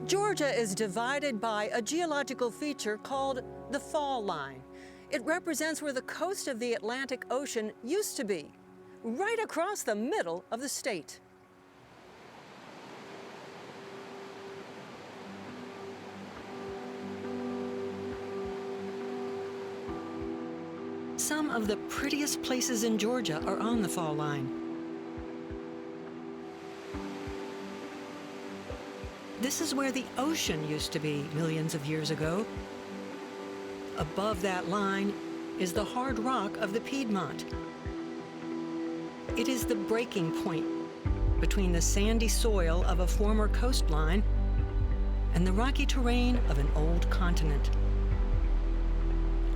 Georgia is divided by a geological feature called the fall line. It represents where the coast of the Atlantic Ocean used to be, right across the middle of the state. Some of the prettiest places in Georgia are on the fall line. This is where the ocean used to be millions of years ago. Above that line is the hard rock of the Piedmont. It is the breaking point between the sandy soil of a former coastline and the rocky terrain of an old continent.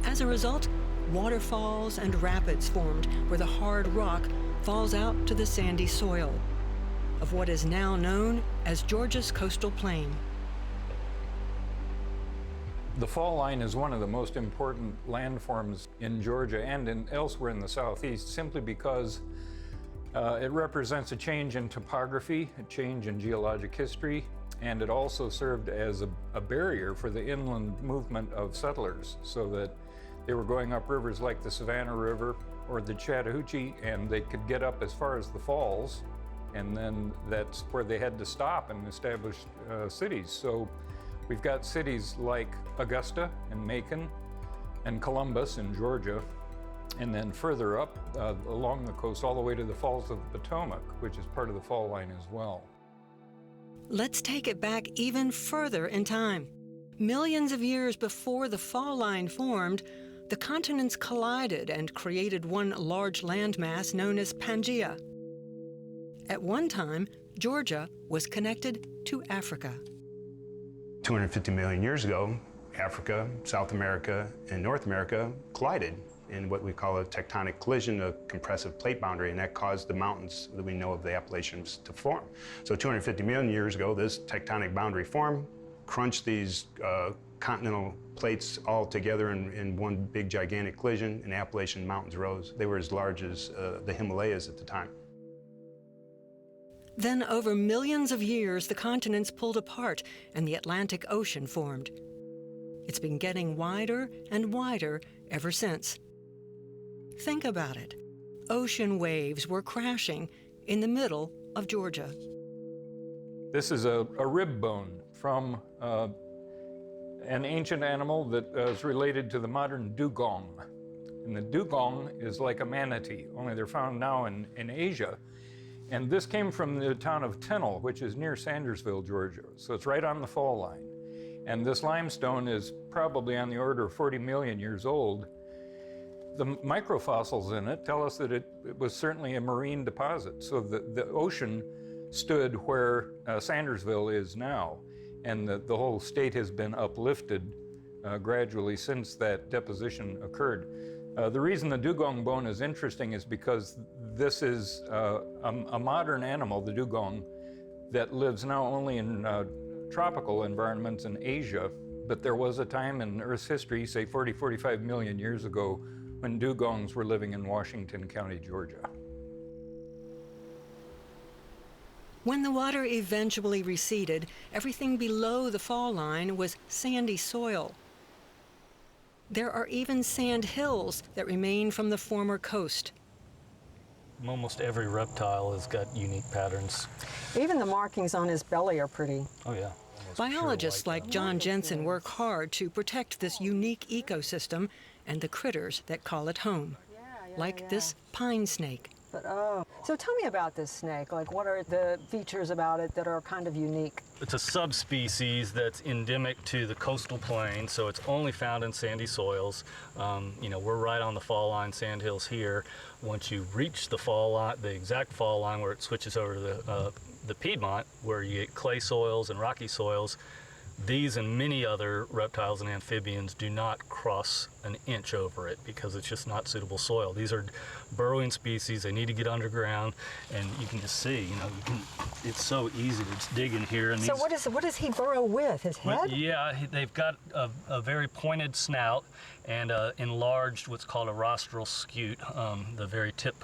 As a result, waterfalls and rapids formed where the hard rock falls out to the sandy soil of what is now known as Georgia's coastal plain. The fall line is one of the most important landforms in Georgia and elsewhere in the southeast, simply because it represents a change in topography, a change in geologic history, and it also served as a barrier for the inland movement of settlers, so that they were going up rivers like the Savannah River or the Chattahoochee, and they could get up as far as the falls, and then that's where they had to stop and establish cities. So we've got cities like Augusta and Macon and Columbus in Georgia, and then further up along the coast all the way to the Falls of the Potomac, which is part of the fall line as well. Let's take it back even further in time. Millions of years before the fall line formed, the continents collided and created one large landmass known as Pangaea. At one time, Georgia was connected to Africa. 250 million years ago, Africa, South America, and North America collided in what we call a tectonic collision, a compressive plate boundary, and that caused the mountains that we know of the Appalachians to form. So 250 million years ago, this tectonic boundary formed, crunched these continental plates all together in one big gigantic collision, and Appalachian mountains rose. They were as large as the Himalayas at the time. Then, over millions of years, the continents pulled apart and the Atlantic Ocean formed. It's been getting wider and wider ever since. Think about it. Ocean waves were crashing in the middle of Georgia. This is a rib bone from an ancient animal that is related to the modern dugong. And the dugong is like a manatee, only they're found now in Asia. And this came from the town of Tynnell, which is near Sandersville, Georgia. So it's right on the fall line. And this limestone is probably on the order of 40 million years old. The microfossils in it tell us that it was certainly a marine deposit. So the ocean stood where Sandersville is now. And the whole state has been uplifted gradually since that deposition occurred. The reason the dugong bone is interesting is because this is a modern animal, the dugong, that lives now only in tropical environments in Asia. But there was a time in Earth's history, say 40, 45 million years ago, when dugongs were living in Washington County, Georgia. When the water eventually receded, everything below the fall line was sandy soil. There are even sand hills that remain from the former coast. Almost every reptile has got unique patterns. Even the markings on his belly are pretty. Oh, yeah. Biologists like John Jensen work hard to protect this unique ecosystem and the critters that call it home, like this pine snake. But, so tell me about this snake. Like, what are the features about it that are kind of unique? It's a subspecies that's endemic to the coastal plain, so it's only found in sandy soils. You know, we're right on the fall line, Sandhills here. Once you reach the fall line, the exact fall line where it switches over to the Piedmont, where you get clay soils and rocky soils, these and many other reptiles and amphibians do not cross an inch over it because it's just not suitable soil. These are burrowing species. They need to get underground, and you can just see, it's so easy to just dig in here. And so what does he burrow with? His head? Yeah, they've got a very pointed snout and enlarged what's called a rostral scute, the very tip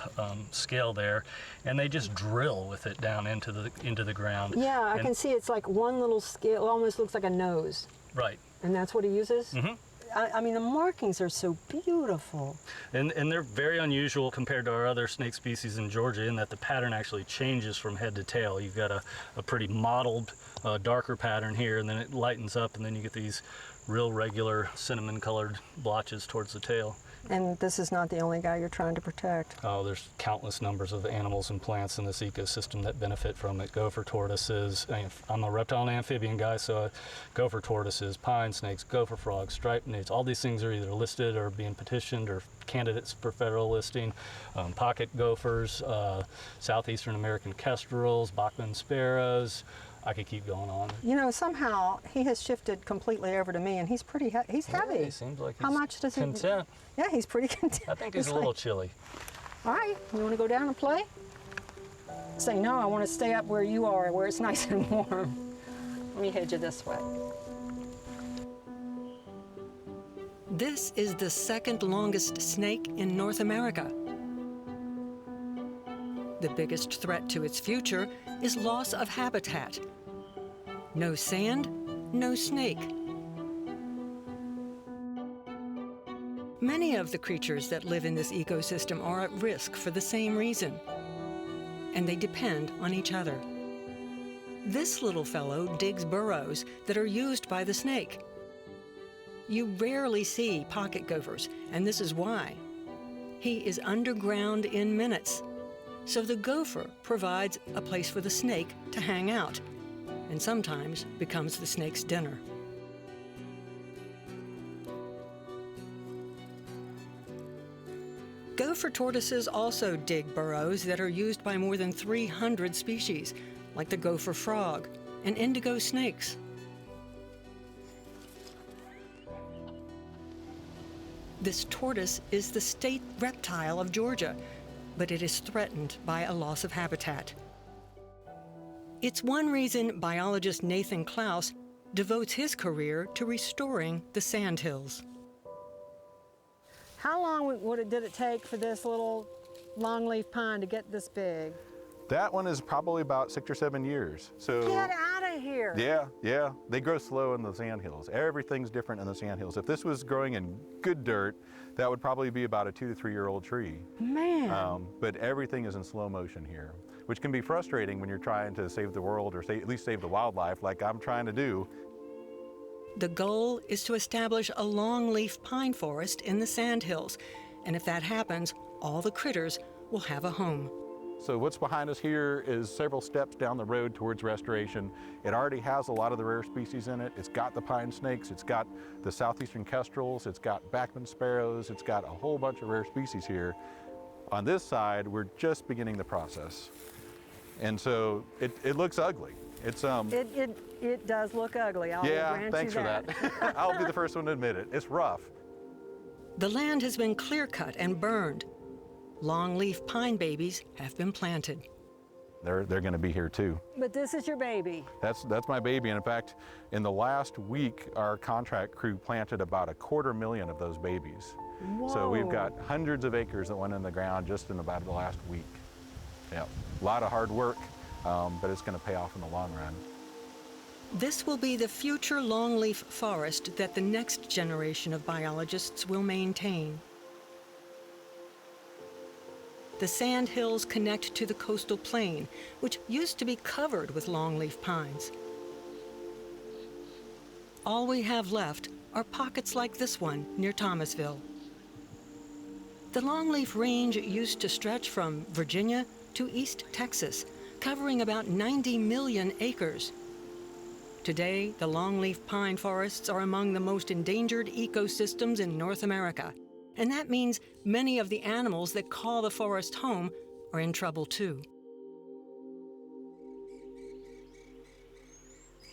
scale there, and they just drill with it down into the ground. Yeah, I can see it's like one little scale. It almost looks like a nose. Right. And that's what he uses? Mm-hmm. I mean, the markings are so beautiful. And they're very unusual compared to our other snake species in Georgia in that the pattern actually changes from head to tail. You've got a pretty mottled, darker pattern here, and then it lightens up, and then you get these real regular cinnamon-colored blotches towards the tail. And this is not the only guy you're trying to protect. Oh, there's countless numbers of animals and plants in this ecosystem that benefit from it. Gopher tortoises, I'm a reptile and amphibian guy, so gopher tortoises, pine snakes, gopher frogs, striped newts, all these things are either listed or being petitioned or candidates for federal listing. Pocket gophers, southeastern American kestrels, Bachman sparrows. I could keep going on. Somehow he has shifted completely over to me, and he's pretty he's heavy. Yeah, he seems like he's How much does he? content. Yeah, he's pretty content. I think he's a little chilly. All right, you want to go down and play? Say, no, I want to stay up where you are, where it's nice and warm. Let me head you this way. This is the second longest snake in North America. The biggest threat to its future is loss of habitat. No sand, no snake. Many of the creatures that live in this ecosystem are at risk for the same reason, and they depend on each other. This little fellow digs burrows that are used by the snake. You rarely see pocket gophers, and this is why. He is underground in minutes. So the gopher provides a place for the snake to hang out, and sometimes becomes the snake's dinner. Gopher tortoises also dig burrows that are used by more than 300 species, like the gopher frog and indigo snakes. This tortoise is the state reptile of Georgia, but it is threatened by a loss of habitat. It's one reason biologist Nathan Klaus devotes his career to restoring the Sandhills. How long did it take for this little longleaf pine to get this big? That one is probably about 6 or 7 years. So Get out of here. yeah. They grow slow in the sandhills. Everything's different in the sandhills. If this was growing in good dirt, that would probably be about a 2 to 3 year old tree. Man. But everything is in slow motion here, which can be frustrating when you're trying to save the world or at least save the wildlife like I'm trying to do. The goal is to establish a longleaf pine forest in the Sandhills, and if that happens, all the critters will have a home. So what's behind us here is several steps down the road towards restoration. It already has a lot of the rare species in it. It's got the pine snakes, it's got the southeastern kestrels, it's got Bachman sparrows, it's got a whole bunch of rare species here. On this side, we're just beginning the process. And so it looks ugly. It's It does look ugly. I'll grant thanks you for that. I'll be the first one to admit it. It's rough. The land has been clear-cut and burned. Longleaf pine babies have been planted. They're going to be here too. But this is your baby. That's my baby. And in fact, in the last week, our contract crew planted about 250,000 of those babies. Whoa. So we've got hundreds of acres that went in the ground just in about the last week. Yeah, a lot of hard work, but it's going to pay off in the long run. This will be the future longleaf forest that the next generation of biologists will maintain. The Sandhills connect to the coastal plain, which used to be covered with longleaf pines. All we have left are pockets like this one near Thomasville. The longleaf range used to stretch from Virginia to East Texas, covering about 90 million acres. Today, the longleaf pine forests are among the most endangered ecosystems in North America. And that means many of the animals that call the forest home are in trouble too.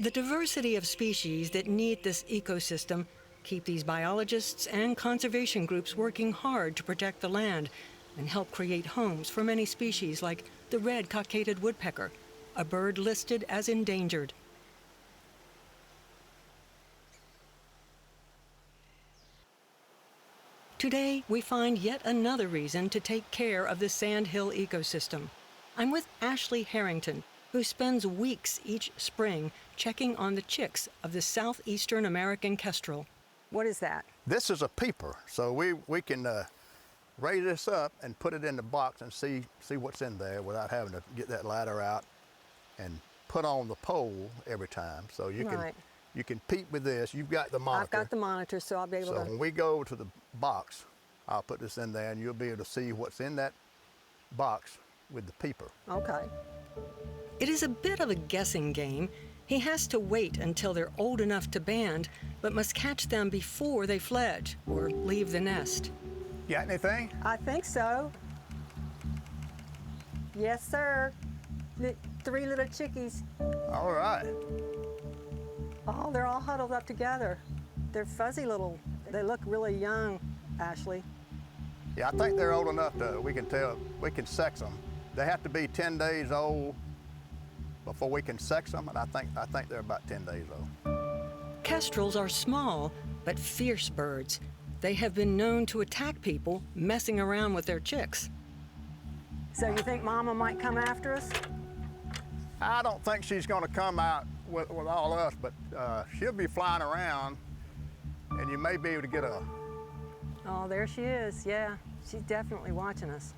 The diversity of species that need this ecosystem keep these biologists and conservation groups working hard to protect the land and help create homes for many species like the red cockaded woodpecker, a bird listed as endangered. Today, we find yet another reason to take care of the sandhill ecosystem. I'm with Ashley Harrington, who spends weeks each spring checking on the chicks of the southeastern American kestrel. What is that? This is a peeper, so we can raise this up and put it in the box and see what's in there without having to get that ladder out and put on the pole every time. So you can peep with this. You've got the monitor. I've got the monitor, so I'll be able to. So when we go to the box, I'll put this in there and you'll be able to see what's in that box with the peeper. Okay. It is a bit of a guessing game. He has to wait until they're old enough to band, but must catch them before they fledge or leave the nest. Got anything? I think so. Yes, sir. 3 little chickies. All right. Oh, they're all huddled up together. They're fuzzy little, they look really young, Ashley. Yeah, I think they're old enough to, we can tell, we can sex them. They have to be 10 days old before we can sex them, and I think they're about 10 days old. Kestrels are small, but fierce birds. They have been known to attack people messing around with their chicks. So you think Mama might come after us? I don't think she's gonna come out with all us, but she'll be flying around, and you may be able to get a... Oh, there she is, yeah. She's definitely watching us.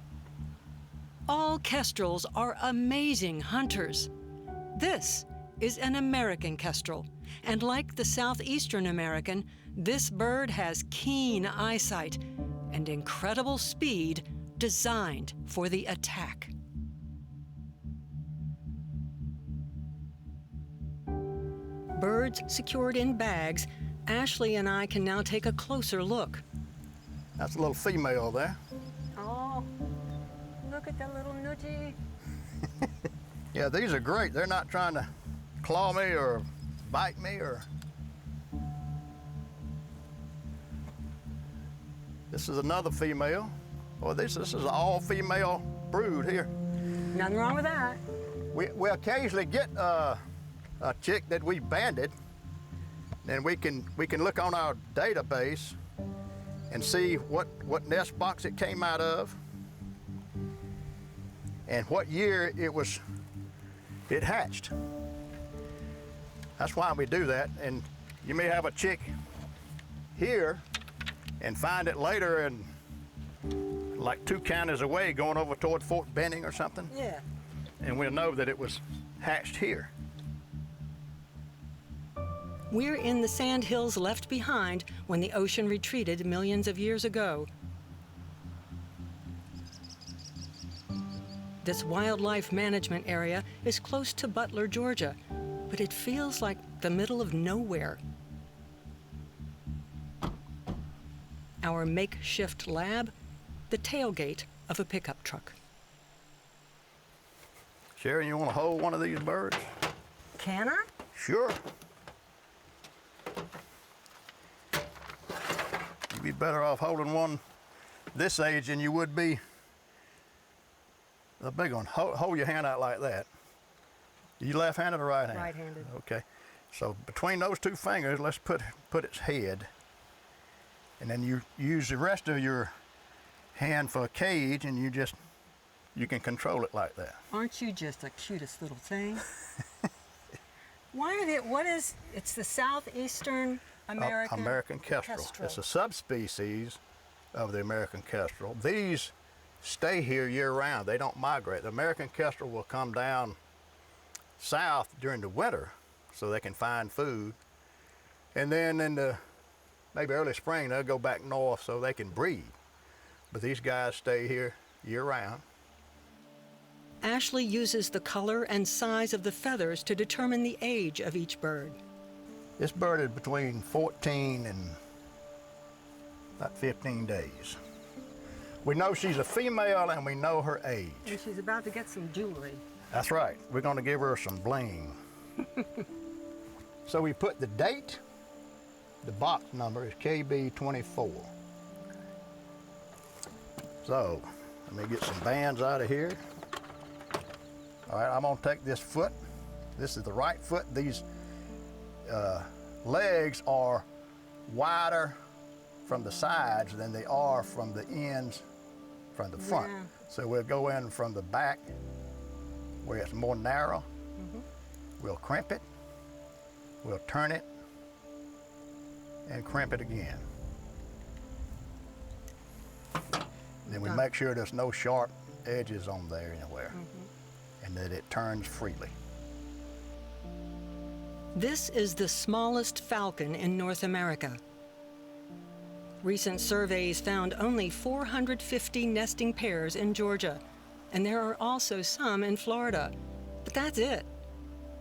All kestrels are amazing hunters. This is an American kestrel, and like the southeastern American, this bird has keen eyesight and incredible speed designed for the attack. Birds secured in bags, Ashley and I can now take a closer look. That's a little female there. Oh, look at that little nudgy. Yeah, these are great. They're not trying to claw me or bite me or... This is another female. Well, this is an all-female brood here. Nothing wrong with that. We occasionally get a chick that we banded, and we can look on our database and see what nest box it came out of and what year it hatched. That's why we do that. And you may have a chick here and find it later and like 2 counties away going over toward Fort Benning or something. Yeah. And we'll know that it was hatched here. We're in the sandhills left behind when the ocean retreated millions of years ago. This wildlife management area is close to Butler, Georgia, but it feels like the middle of nowhere. Our makeshift lab, the tailgate of a pickup truck. Sharon, you want to hold one of these birds? Can I? Sure. You'd be better off holding one this age than you would be the big one. Hold your hand out like that. You left-handed or right-handed? Right-handed. Okay. So between those 2 fingers, let's put its head. And then you use the rest of your hand for a cage, and you can control it like that. Aren't you just the cutest little thing? It's the southeastern American kestrel. It's a subspecies of the American kestrel. These stay here year-round. They don't migrate. The American kestrel will come down south during the winter so they can find food. And then in the maybe early spring, they'll go back north so they can breed. But these guys stay here year-round. Ashley uses the color and size of the feathers to determine the age of each bird. This bird is between 14 and about 15 days. We know she's a female and we know her age. And she's about to get some jewelry. That's right. We're going to give her some bling. So we put the date, The box number is KB24. So, let me get some bands out of here. All right, I'm gonna take this foot. This is the right foot. These legs are wider from the sides than they are from the ends from the front. Yeah. So we'll go in from the back where it's more narrow. We'll crimp it, we'll turn it, and crimp it again. Then we make sure there's no sharp edges on there anywhere, and that it turns freely. This is the smallest falcon in North America. Recent surveys found only 450 nesting pairs in Georgia, and there are also some in Florida. But that's it.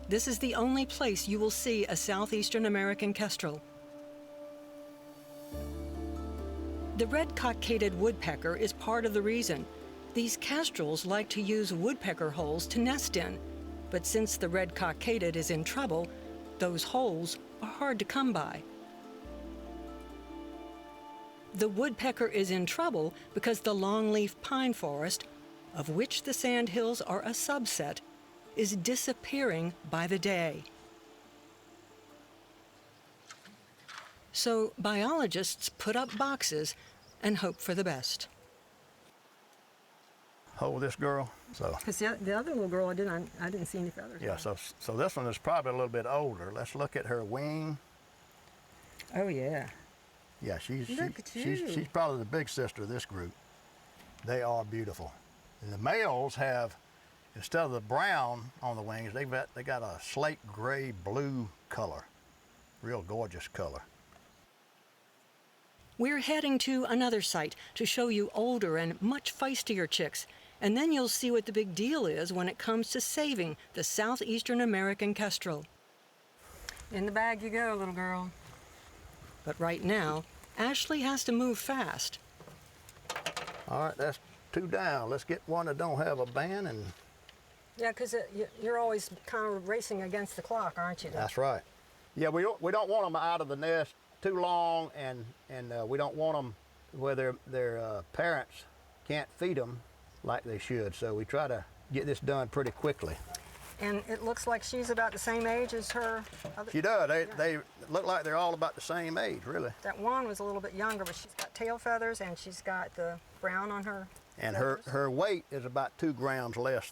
This is the only place you will see a southeastern American kestrel. The red-cockaded woodpecker is part of the reason. These kestrels like to use woodpecker holes to nest in, but since the red-cockaded is in trouble, those holes are hard to come by. The woodpecker is in trouble because the longleaf pine forest, of which the Sandhills are a subset, is disappearing by the day. So biologists put up boxes and hope for the best. Hold this girl. So Because the other little girl, I didn't see any feathers. yeah, so this one is probably a little bit older. Let's look at her wing. Oh yeah. Yeah, she's probably the big sister of this group. They are beautiful. And the males have, instead of the brown on the wings, they got a slate gray blue color. Real gorgeous color. We're heading to another site to show you older and much feistier chicks, and then you'll see what the big deal is when it comes to saving the southeastern American kestrel. In the bag you go, little girl. But right now, Ashley has to move fast. All right, that's 2 down. Let's get one that don't have a band, and Yeah, because you're always kind of racing against the clock, aren't you? that's right. Yeah, we don't want them out of the nest too long, and we don't want them where their parents can't feed them like they should. So we try to get this done pretty quickly. And it looks like she's about the same age as her other. She does. They look like they're all about the same age, really. That one was a little bit younger, but she's got tail feathers and she's got the brown on her. And feathers. her weight is about 2 grams less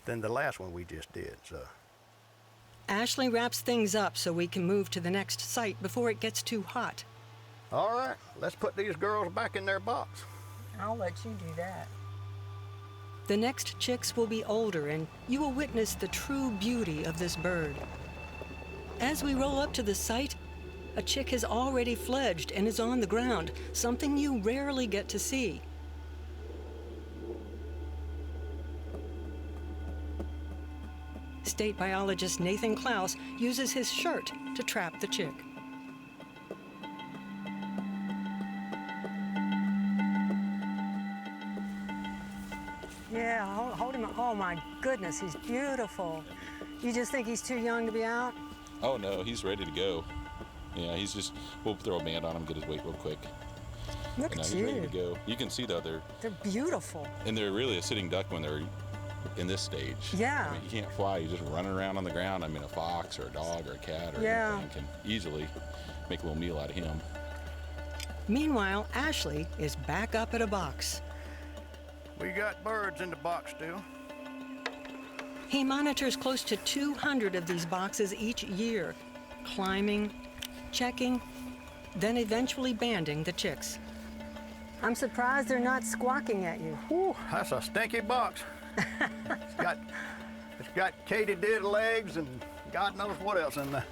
than the last one we just did. So Ashley wraps things up so we can move to the next site before it gets too hot. all right, let's put these girls back in their box. I'll let you do that. The next chicks will be older, and you will witness the true beauty of this bird. As we roll up to the site, a chick has already fledged and is on the ground, something you rarely get to see. State biologist Nathan Klaus uses his shirt to trap the chick. Yeah, hold him. Oh my goodness, he's beautiful. You just think he's too young to be out? Oh no, he's ready to go. Yeah, we'll throw a band on him, get his weight real quick. Look And at he's ready to you. go. You can see though, They're beautiful. they're really a sitting duck when they're in this stage. Yeah. I mean, you can't fly, you're just running around on the ground. I mean, a fox or a dog or a cat or Yeah. anything can easily make a little meal out of him. Meanwhile, Ashley is back up at a box. We got birds in the box still. He monitors close to 200 of these boxes each year, climbing, checking, then eventually banding the chicks. I'm surprised they're not squawking at you. Whew, that's a stinky box. it's got katydid legs and God knows what else in there.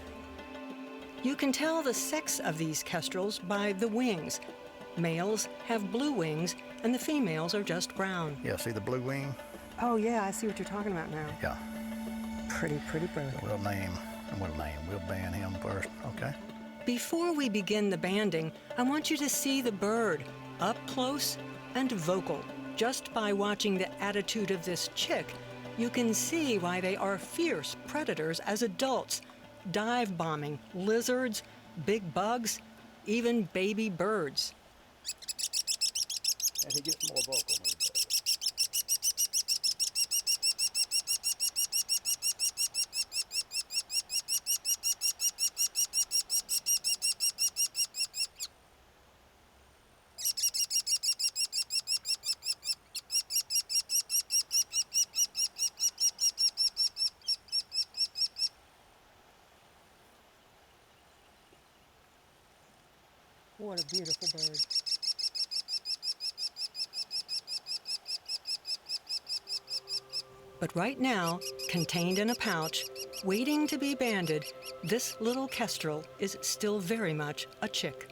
You can tell the sex of these kestrels by the wings. Males have blue wings, and the females are just brown. Yeah, see the blue wing? Oh yeah, I see what you're talking about now. Yeah. Pretty bird. We'll ban him first, okay? Before we begin the banding, I want you to see the bird, up close and vocal. Just by watching the attitude of this chick, you can see why they are fierce predators as adults, dive bombing lizards, big bugs, even baby birds. And he gets more vocal when he does it. What a beautiful bird. But right now, contained in a pouch, waiting to be banded, this little kestrel is still very much a chick.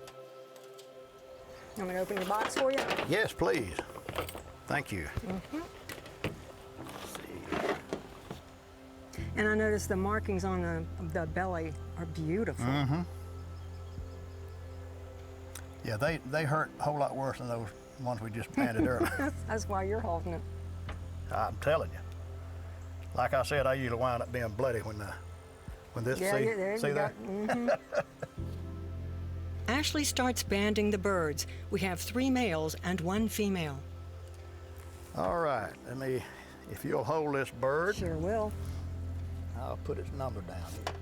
You want me to open your box for you? Yes, please. Thank you. And I noticed the markings on the belly are beautiful. Yeah, they hurt a whole lot worse than those ones we just banded earlier. That's why you're holding it. I'm telling you. Like I said, I usually wind up being bloody when this, Yeah, there see you that? go. Ashley starts banding the birds. We have 3 males and 1 female. All right, if you'll hold this bird, Sure will. I'll put its number down here.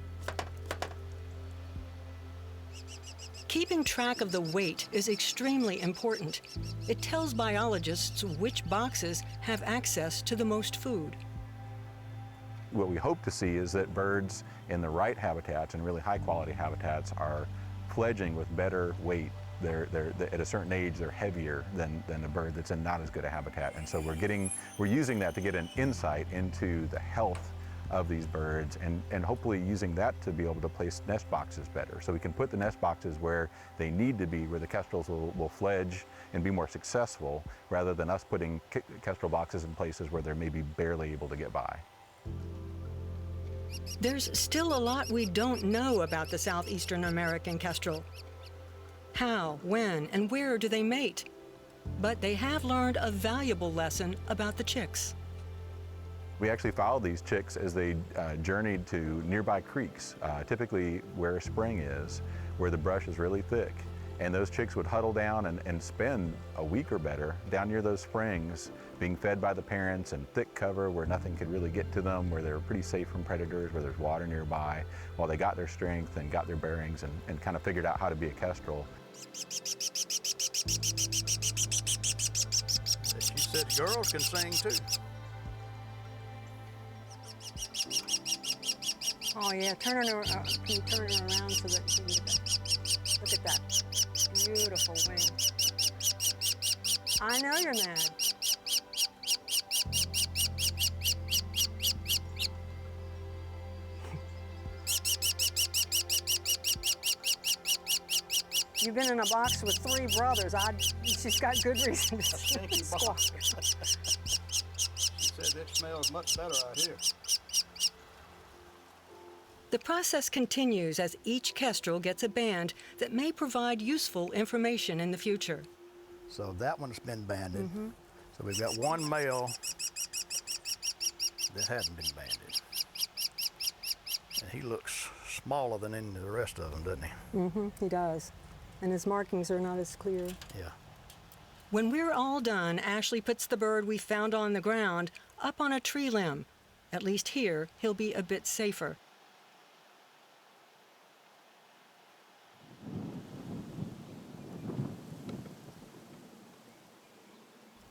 Keeping track of the weight is extremely important. It tells biologists which boxes have access to the most food. What we hope to see is that birds in the right habitats and really high quality habitats are fledging with better weight. They're at a certain age, they're heavier than a bird that's in not as good a habitat. And so we're using that to get an insight into the health of these birds and hopefully using that to be able to place nest boxes better. So we can put the nest boxes where they need to be, where the kestrels will fledge and be more successful, rather than us putting kestrel boxes in places where they're maybe barely able to get by. There's still a lot we don't know about the southeastern American kestrel. How, when, and where do they mate? But they have learned a valuable lesson about the chicks. We actually followed these chicks as they journeyed to nearby creeks, typically where a spring is, where the brush is really thick. And those chicks would huddle down and spend a week or better down near those springs, being fed by the parents in thick cover where nothing could really get to them, where they were pretty safe from predators, where there's water nearby, while they got their strength and got their bearings and kind of figured out how to be a kestrel. She said girls can sing too. Oh yeah, turn it around. Can you turn it around so that you can get that? Look at that. Beautiful wing. I know you're mad. You've been in a box with 3 brothers. She's got good reason to Stinky squawk. box. She said it smells much better out here. The process continues as each kestrel gets a band that may provide useful information in the future. So that one's been banded. So we've got 1 male that hasn't been banded. And he looks smaller than any of the rest of them, doesn't he? He does. And his markings are not as clear. Yeah. When we're all done, Ashley puts the bird we found on the ground up on a tree limb. At least here, he'll be a bit safer.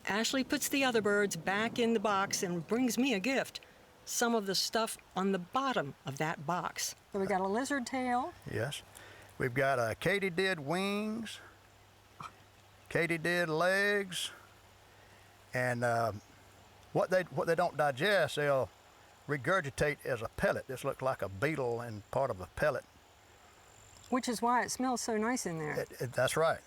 Ashley puts the other birds back in the box and brings me a gift. Some of the stuff on the bottom of that box. So we got a lizard tail. Yes. We've got katydid wings, katydid legs, and what they don't digest, they'll regurgitate as a pellet. This looks like a beetle and part of a pellet. Which is why it smells so nice in there. That's right.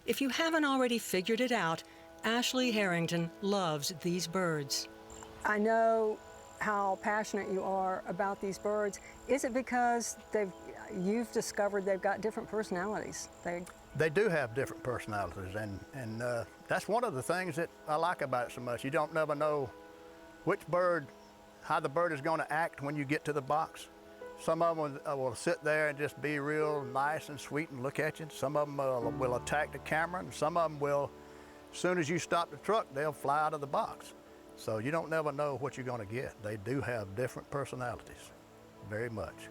If you haven't already figured it out, Ashley Harrington loves these birds. I know how passionate you are about these birds. Is it because you've discovered they've got different personalities? They do have different personalities, and that's one of the things that I like about it so much. You don't never know how the bird is going to act when you get to the box. Some of them will sit there and just be real nice and sweet and look at you. Some of them will attack the camera, and some of them will, as soon as you stop the truck, they'll fly out of the box. So you don't never know what you're going to get. They do have different personalities, very much.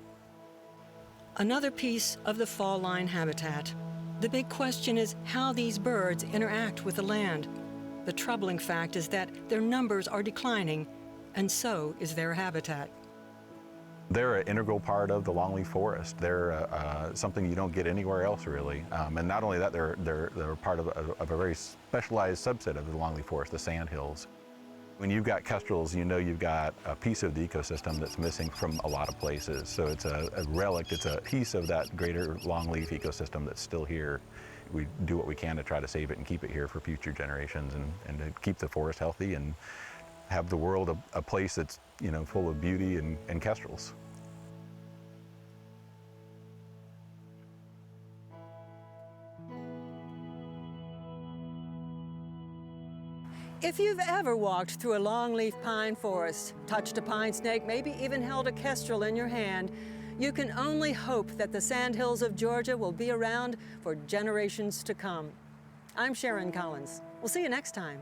Another piece of the fall line habitat. The big question is how these birds interact with the land. The troubling fact is that their numbers are declining, and so is their habitat. They're an integral part of the longleaf forest. They're something you don't get anywhere else, really. And not only that, they're part of a very specialized subset of the longleaf forest, the Sandhills. When you've got kestrels, you know you've got a piece of the ecosystem that's missing from a lot of places. So it's a relic, it's a piece of that greater longleaf ecosystem that's still here. We do what we can to try to save it and keep it here for future generations, and to keep the forest healthy and have the world a place that's, you know, full of beauty and kestrels. If you've ever walked through a longleaf pine forest, touched a pine snake, maybe even held a kestrel in your hand, you can only hope that the Sandhills of Georgia will be around for generations to come. I'm Sharon Collins. We'll see you next time.